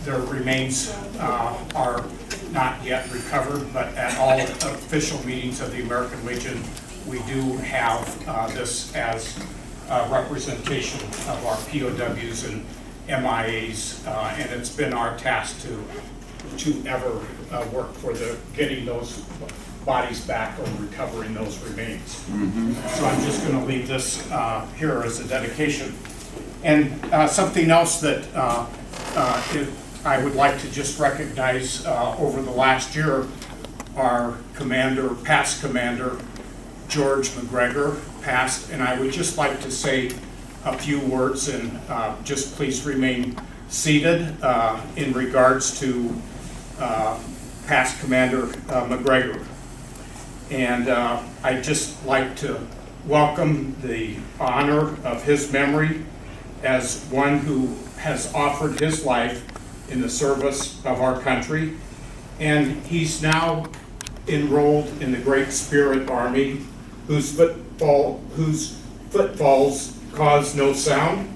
their remains are not yet recovered, but at all official meetings of the American Legion, we do have this as representation of our POWs and MIAs, and it's been our task to ever work for getting those bodies back or recovering those remains. So I'm just going to leave this here as a dedication. And something else that I would like to just recognize over the last year, our commander, past commander, George McGregor, passed, and I would just like to say a few words, and just please remain seated in regards to past Commander McGregor. And I'd just like to welcome the honor of his memory as one who has offered his life in the service of our country. And he's now enrolled in the Great Spirit Army, whose footfalls cause no sound,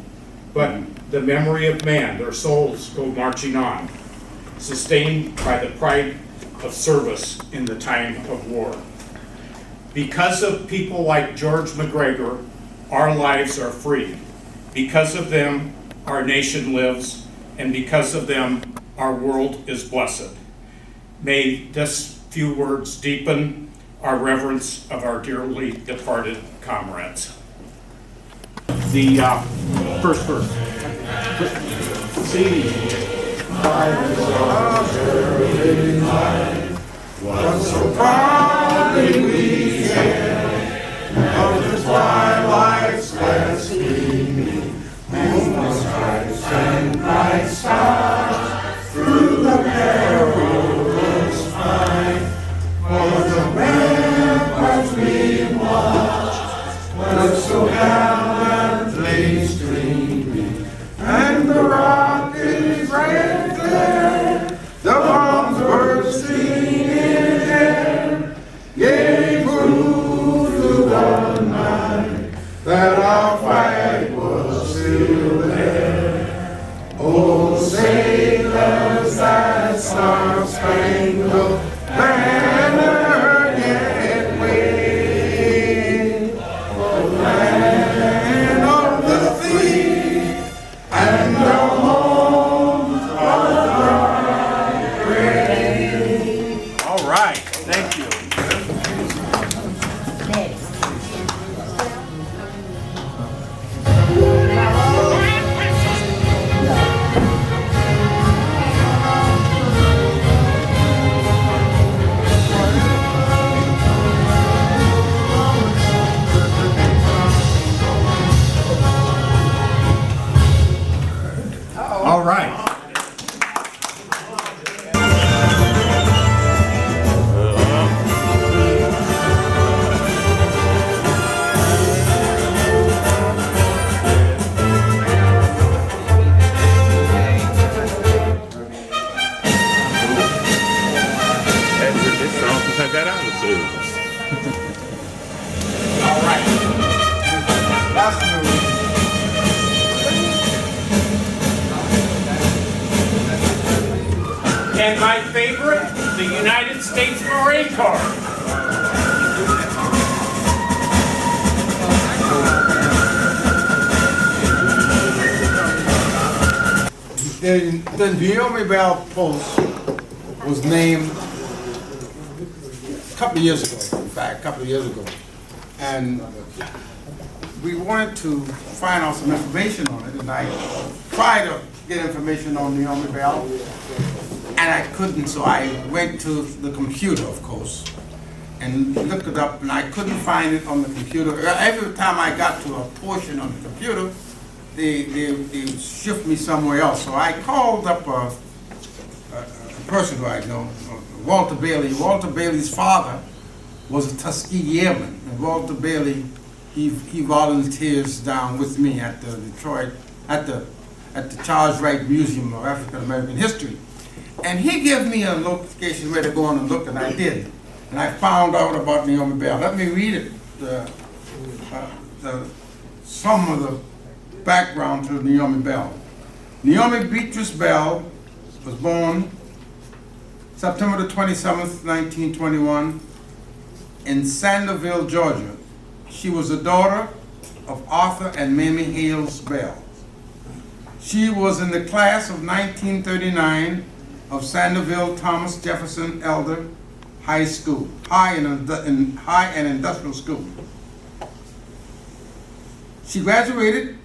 but the memory of man, their souls go marching on, sustained by the pride of service in the time of war. Because of people like George McGregor, our lives are free. Because of them, our nation lives, and because of them, our world is blessed. May this few words deepen our reverence of our dearly departed comrades. The first verse. See, was so proudly we hailed of the twilight's last gleaming, moonlight stripes and bright stars through the perilous fight. For the ramparts we watched were so gallantly streaming, and the rockets red glare, the bombs bursting in air, gave proof to the night that our fight was still there. Oh, sailors, that star-spangled banner yet wave, for the land of the free and the home of the brave. all right, thank you. All right. This song since I got out of service. All right. And my favorite, the United States Marine Corps. The Naomi Bell Post was named a couple of years ago, in fact, a couple of years ago. And we wanted to find out some information on it, and I tried to get information on Naomi Bell, and I couldn't, so I went to the computer, of course, and looked it up, and I couldn't find it on the computer. Every time I got to a portion on the computer, they shift me somewhere else. So I called up a person who I know, Walter Bailey. Walter Bailey's father was a Tuskegee Airman, and Walter Bailey, he volunteers down with me at the Detroit, at the Charles Wright Museum of African American History. And he gave me a location where to go on and look, and I did. And I found out about Naomi Bell. Let me read it, some of the background to Naomi Bell. Naomi Beatrice Bell was born September the 27th, 1921, in Sanderville, Georgia. She was the daughter of Arthur and Mamie Hayles Bell. She was in the class of 1939 of Sanderville Thomas Jefferson Elder High School, high and industrial school. She graduated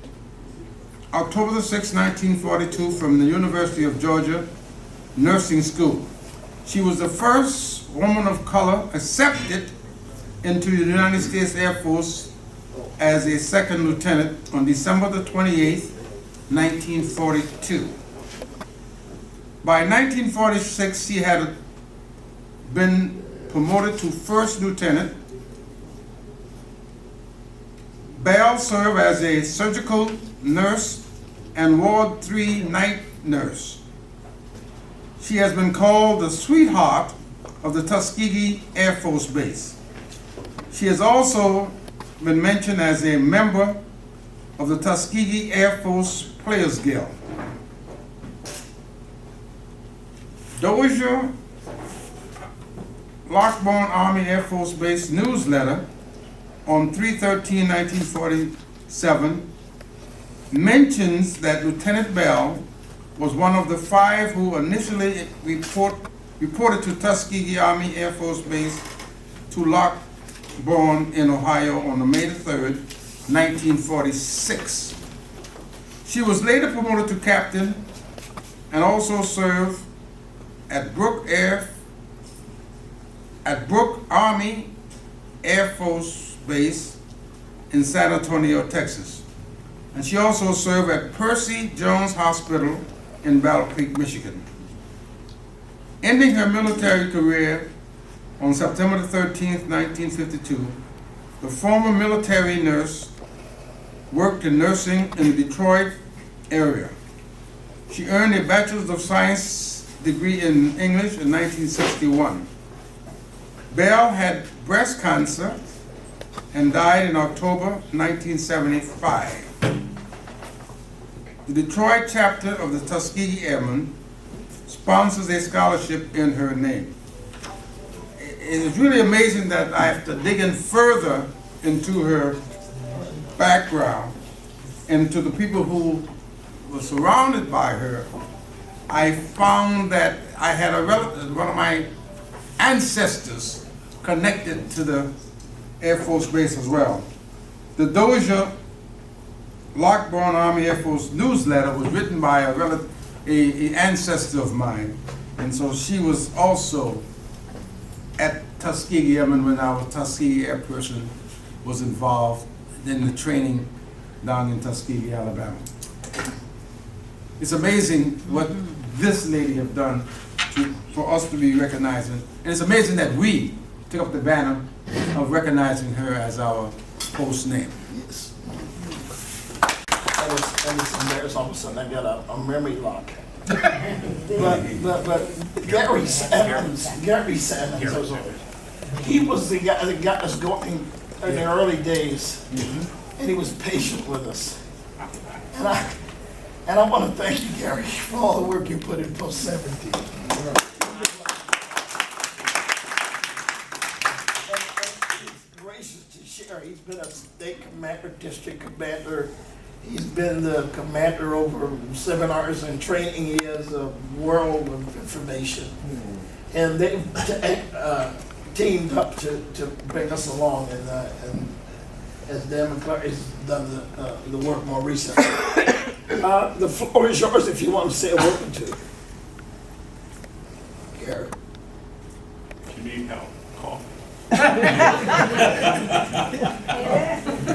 October the 6th, 1942 from the University of Georgia Nursing School. She was the first woman of color accepted into the United States Air Force as a second lieutenant on December the 28th, 1942. By 1946, she had been promoted to first lieutenant. Bell served as a surgical nurse and Ward 3 night nurse. She has been called the sweetheart of the Tuskegee Air Force Base. She has also been mentioned as a member of the Tuskegee Air Force Players Guild. Dozier Lockbourne Army Air Force Base newsletter on 3/13/1947 mentions that Lieutenant Bell was one of the 5 who initially reported to Tuskegee Army Air Force Base to Lockbourne in Ohio on May 3rd, 1946. She was later promoted to captain and also served at Brooke Army Air Force Base in San Antonio, Texas. And she also served at Percy Jones Hospital in Battle Creek, Michigan. Ending her military career on September the 13th, 1952, the former military nurse worked in nursing in the Detroit area. She earned a Bachelor of Science degree in English in 1961. Bell had breast cancer and died in October 1975. The Detroit chapter of the Tuskegee Airmen sponsors a scholarship in her name. It is really amazing that I have to dig in further into her background and to the people who were surrounded by her. I found that I had a relative, one of my ancestors, connected to the Air Force Base as well. The Dozier Lockbourne Army Air Force newsletter was written by a ancestor of mine, and so she was also at Tuskegee Airmen when our Tuskegee Air person was involved in the training down in Tuskegee, Alabama. It's amazing what this lady have done for us to be recognizing, and it's amazing that we took up the banner of recognizing her as our post name. Yes. And it's embarrassing, all of a sudden I got a memory lock. but Gary Sanders, he was the guy that got us going in the early days, and he was patient with us. And I want to thank you, Gary, for all the work you put in post 17. He's been a state commander, district commander. He's been the commander over seminars and training. He has a world of information. And they've teamed up to bring us along. And as Dan McClure has done the work more recently. The floor is yours if you want to say a word or two. Gary. If you need help, call.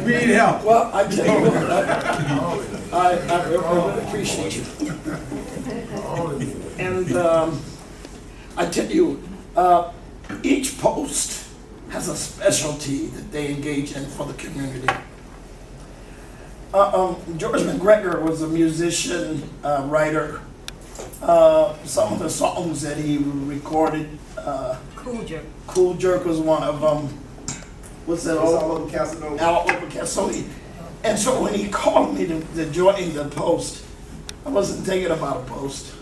We need help. Well, I tell you what, I really appreciate you. And I tell you, each post has a specialty that they engage in for the community. George McGregor was a musician, writer. Some of the songs that he recorded, Cool Jerk was one of them. What's that? All over Casanova. All over Casanova. And so when he called me to join the post, I wasn't thinking about a post.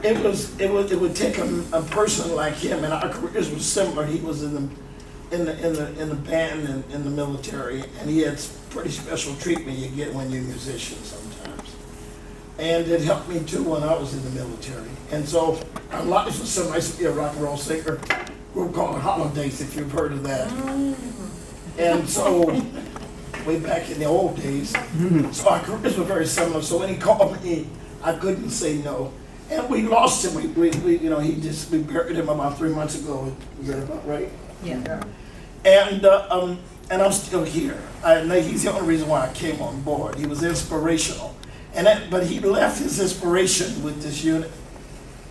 it would take a person like him, and our careers were similar. He was in the band and in the military, and he had pretty special treatment you get when you're a musician sometimes. And it helped me too when I was in the military. And so our lives were so nice to be a rock and roll singer. Group called Holidays, if you've heard of that. And so, way back in the old days, so our careers were very similar. So when he called me, I couldn't say no. And we lost him. We buried him about 3 months ago. Is that about right? Yeah. And I'm still here. He's the only reason why I came on board. He was inspirational. But he left his inspiration with this unit.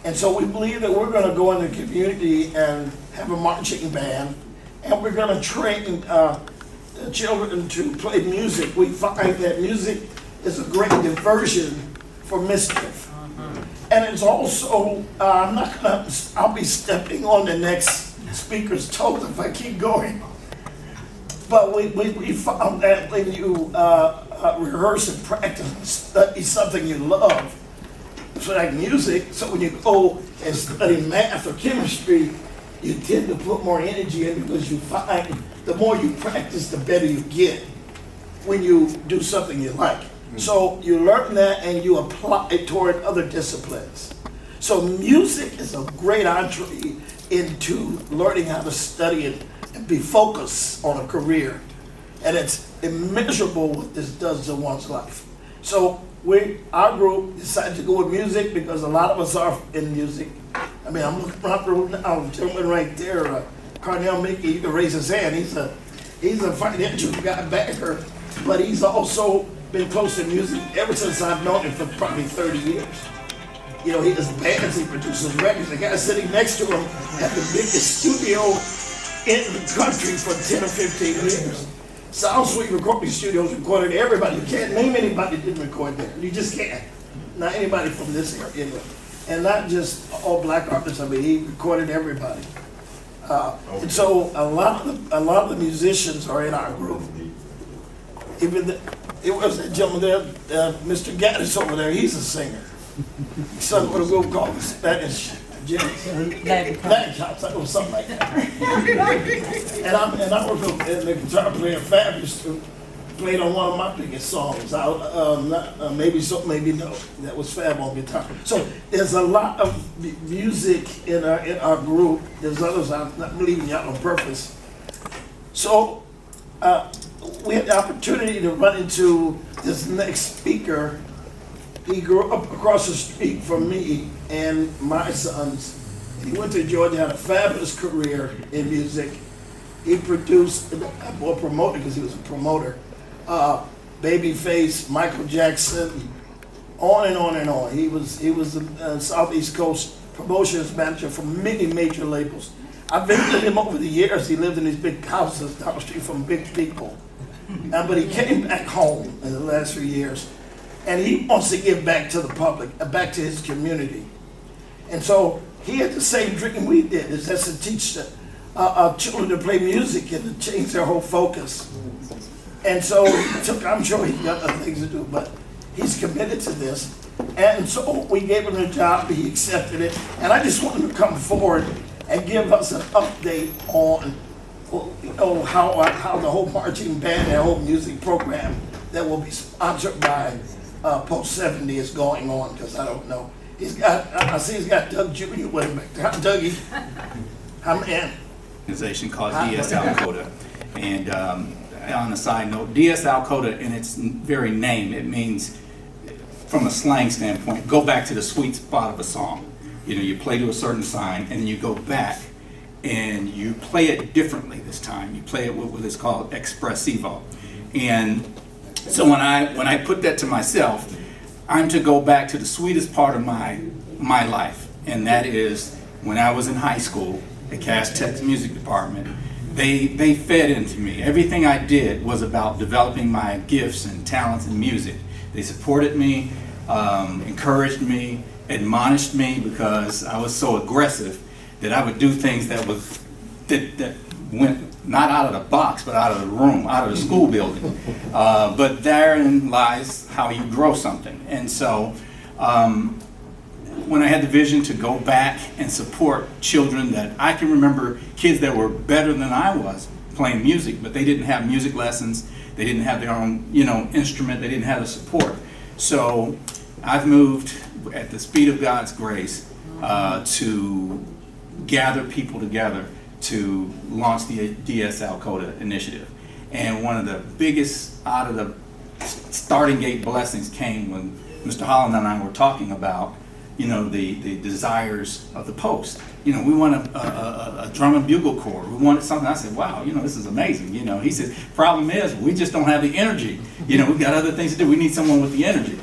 And so we believe that we're going to go in the community and have a marching band, and we're going to train children to play music. We find that music is a great diversion for mischief. And it's also, I'll be stepping on the next speaker's toes if I keep going. But we found that when you rehearse and practice and study something you love, it's like music, so when you go and study math or chemistry, you tend to put more energy in because you find the more you practice, the better you get when you do something you like. So you learn that and you apply it toward other disciplines. So music is a great entree into learning how to study it and be focused on a career. And it's immeasurable what this does to one's life. So our group decided to go with music because a lot of us are in music. I mean, I'm looking around the room now, the gentleman right there, Carnell Mickey, you can raise his hand. He's a financial guy backer, but he's also been close to music ever since I've known him for probably 30 years. You know, he does bands, he produces records. The guy sitting next to him had the biggest studio in the country for 10 or 15 years. Sound Suite Recording Studios recorded everybody. You can't name anybody that didn't record there. You just can't. Not anybody from this area. And not just all black artists. I mean, he recorded everybody. And so a lot of the musicians are in our group. It was that gentleman there, Mr. Gaddis over there. He's a singer. He sung with a group called the Spanish Latin Chops, or something like that. and I was the guitar player, Fabulous, who played on one of my biggest songs. Maybe so, maybe no. That was Fab on guitar. So there's a lot of music in our group. There's others I'm not leaving out on purpose. So we had the opportunity to run into this next speaker. He grew up across the street from me and my sons. He went to Georgia, had a fabulous career in music. He produced, or promoted, because he was a promoter, Babyface, Michael Jackson, on and on and on. He was the Southeast Coast promotions manager for many major labels. I've visited him over the years. He lived in these big houses down the street from big people. But he came back home in the last few years. And he wants to give back to the public, back to his community. And so he had the same dream we did, is that's to teach children to play music and to change their whole focus. And so I'm sure he's got other things to do, but he's committed to this. And so we gave him the job, he accepted it. And I just want him to come forward and give us an update on how the whole marching band and whole music program that will be sponsored by Post 70 is going on, because I don't know. I see he's got Doug Jr. with him. Dougie, I'm in. Organization called DS Al Coda. And on a side note, DS Al Coda, in its very name, it means, from a slang standpoint, go back to the sweet spot of a song. You know, you play to a certain sign, and then you go back, and you play it differently this time. You play it with what is called expressivo. And so when I put that to myself, I'm to go back to the sweetest part of my life, and that is when I was in high school at Cass Tech's music department. They fed into me. Everything I did was about developing my gifts and talents in music. They supported me, encouraged me, admonished me, because I was so aggressive that I would do things that went not out of the box, but out of the room, out of the school building. But therein lies how you grow something. And so when I had the vision to go back and support children that I can remember, kids that were better than I was playing music, but they didn't have music lessons, they didn't have their own, instrument, they didn't have the support. So I've moved at the speed of God's grace to gather people together to launch the DS Al-Coda initiative. And one of the biggest out of the starting gate blessings came when Mr. Holland and I were talking about, the desires of the post. We want a drum and bugle corps. We wanted something. I said, wow, this is amazing. He said, problem is, we just don't have the energy. We've got other things to do. We need someone with the energy.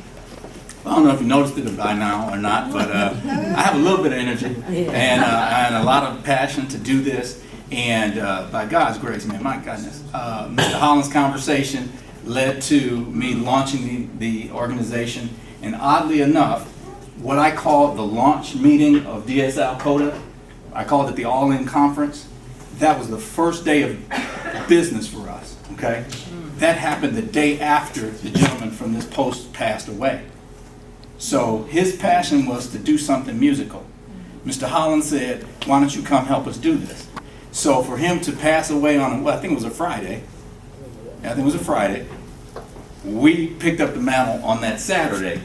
I don't know if you noticed it by now or not, but I have a little bit of energy and a lot of passion to do this. And by God's grace, man, my goodness, Mr. Holland's conversation led to me launching the organization. And oddly enough, what I call the launch meeting of DS Al-Coda, I called it the All-In Conference. That was the first day of business for us, okay? That happened the day after the gentleman from this post passed away. So his passion was to do something musical. Mr. Holland said, why don't you come help us do this? So for him to pass away on, I think it was a Friday. We picked up the mantle on that Saturday,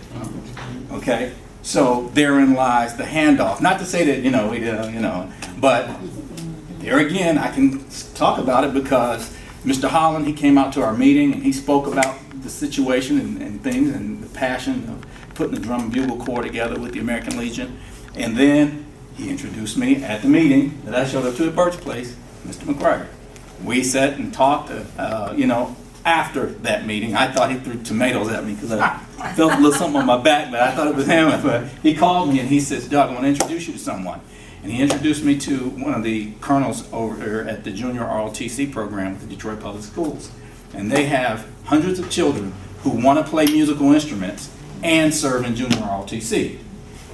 okay? So therein lies the handoff. Not to say that, but there again, I can talk about it because Mr. Holland, he came out to our meeting and he spoke about the situation and things and the passion of putting the drum and bugle corps together with the American Legion. And then he introduced me at the meeting that I showed up to at Birch Place, Mr. McGregor. We sat and talked, after that meeting. I thought he threw tomatoes at me because I felt a little something on my back, but I thought it was him. But he called me and he says, Doug, I want to introduce you to someone. And he introduced me to one of the colonels over there at the junior ROTC program with the Detroit Public Schools. And they have hundreds of children who want to play musical instruments and serve in junior ROTC.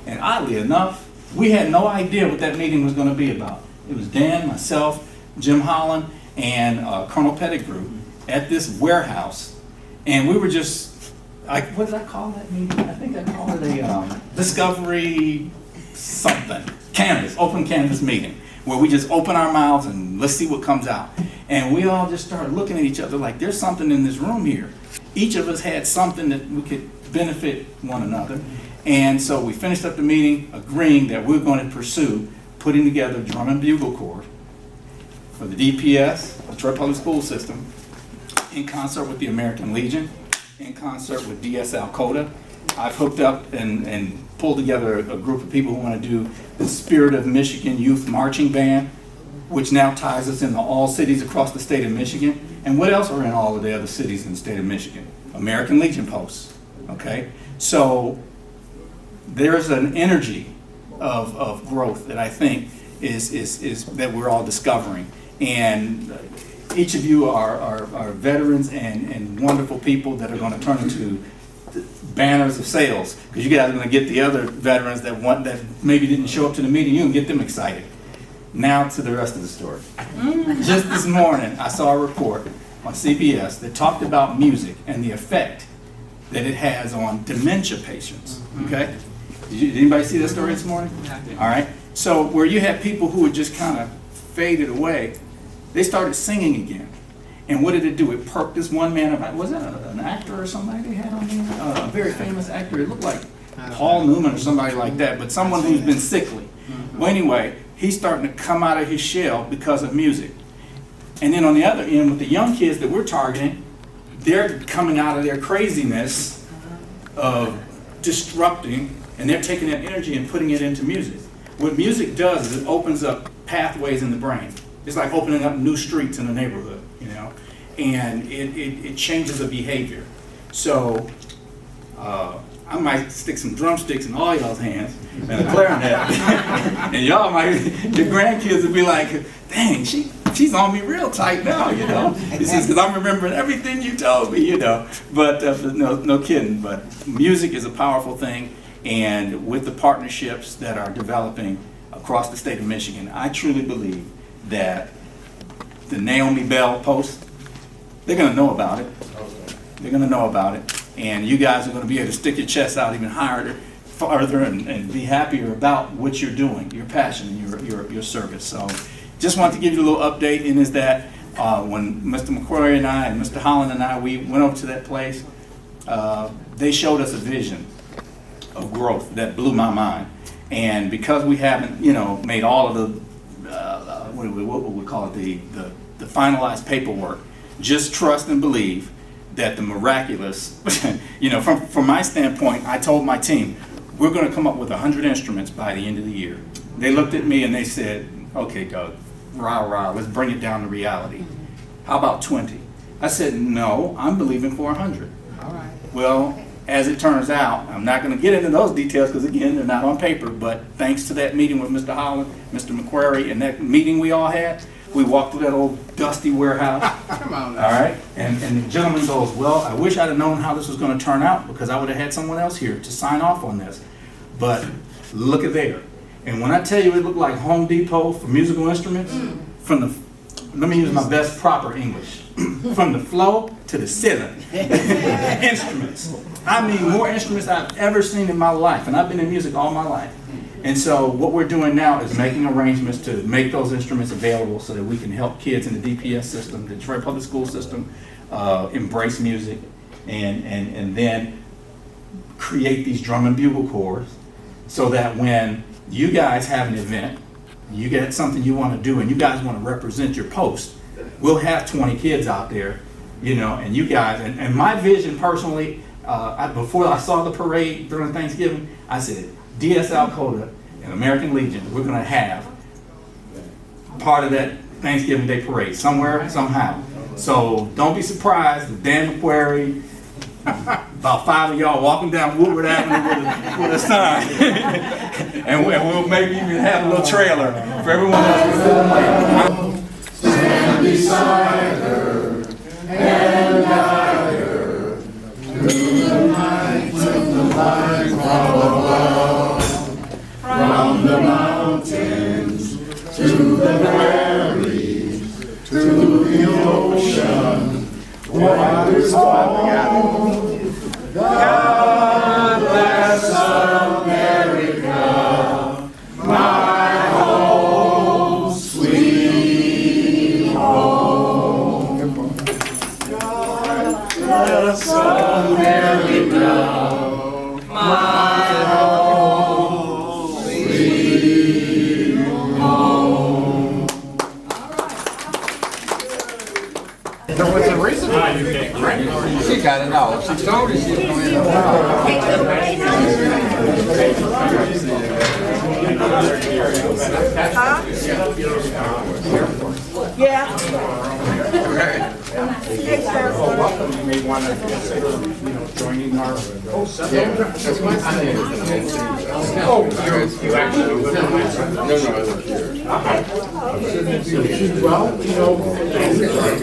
And oddly enough, we had no idea what that meeting was going to be about. It was Dan, myself, Jim Holland, and Colonel Pettigrew at this warehouse. And we were just, what did I call that meeting? I think I called it a discovery something, canvas, open canvas meeting, where we just open our mouths and let's see what comes out. And we all just started looking at each other like there's something in this room here. Each of us had something that we could benefit one another. And so we finished up the meeting agreeing that we're going to pursue putting together a drum and bugle corps for the DPS, Detroit Public School System, in concert with the American Legion, in concert with DS Al-Coda. I've hooked up and pulled together a group of people who want to do the Spirit of Michigan Youth Marching Band, which now ties us into all cities across the state of Michigan. And what else are in all of the other cities in the state of Michigan? American Legion posts, okay? So there's an energy of growth that I think is that we're all discovering. And each of you are veterans and wonderful people that are going to turn into banners of sales, because you guys are going to get the other veterans that maybe didn't show up to the meeting. You can get them excited. Now to the rest of the story. Just this morning, I saw a report on CBS that talked about music and the effect that it has on dementia patients. Okay, did anybody see that story this morning? All right. So where you had people who had just kind of faded away, they started singing again. And what did it do? It perked this one man up. Was that an actor or somebody they had on there? A very famous actor. It looked like Paul Newman or somebody like that, but someone who's been sickly. Well, anyway, he's starting to come out of his shell because of music. And then on the other end, with the young kids that we're targeting, they're coming out of their craziness of disrupting, and they're taking that energy and putting it into music. What music does is it opens up pathways in the brain. It's like opening up new streets in a neighborhood, and it changes the behavior. So I might stick some drumsticks in all y'all's hands and a clarinet, and y'all might, your grandkids would be like, dang, she's on me real tight now, He says, because I'm remembering everything you told me, But no kidding. But music is a powerful thing, and with the partnerships that are developing across the state of Michigan, I truly believe that the Naomi Bell post, they're going to know about it. They're going to know about it. And you guys are going to be able to stick your chest out even higher farther and be happier about what you're doing, your passion, and your service. So just wanted to give you a little update, and is that when Mr. McQuarrie and I and Mr. Holland and I, we went over to that place, they showed us a vision of growth that blew my mind. And because we haven't, made all of the, what would we call it, the finalized paperwork, just trust and believe that the miraculous, from my standpoint, I told my team, we're going to come up with 100 instruments by the end of the year. They looked at me and they said, okay, Doug, rah, let's bring it down to reality. How about 20? I said, no, I'm believing for 100. All right. Well, as it turns out, I'm not going to get into those details because, again, they're not on paper, but thanks to that meeting with Mr. Holland, Mr. McQuarrie, and that meeting we all had, we walked through that old dusty warehouse. Come on All now. right, and the gentleman goes, well, I wish I'd have known how this was going to turn out because I would have had someone else here to sign off on this. But look at there. And when I tell you it looked like Home Depot for musical instruments, let me use my best proper English, from the floor to the ceiling, instruments. I mean, more instruments I've ever seen in my life, and I've been in music all my life. And so what we're doing now is making arrangements to make those instruments available so that we can help kids in the DPS system, the Detroit Public School System, embrace music, and then create these drum and bugle corps so that when you guys have an event, you get something you want to do, and you guys want to represent your post, we'll have 20 kids out there, and you guys, and my vision personally, before I saw the parade during Thanksgiving, I said, DS Al-Qaeda and American Legion, we're going to have part of that Thanksgiving Day parade somewhere, somehow. So don't be surprised if Dan McQuarrie, about 5 of y'all walking down Woodward Avenue with a sign. and we'll maybe even have a little trailer for everyone else. Stand beside her and guide her through the night when the light from above, from the mountains to the valleys, to the ocean, waters fall. God bless America, my home, sweet home. God bless America, my home, sweet home. There was a reason. She got it all. She told us she was going to. Yeah. Welcome, you may want to consider, joining our. That's my thing. Oh, you actually live in my. No, I live here.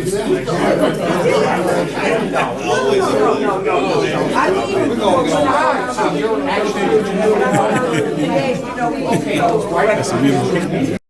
I mean,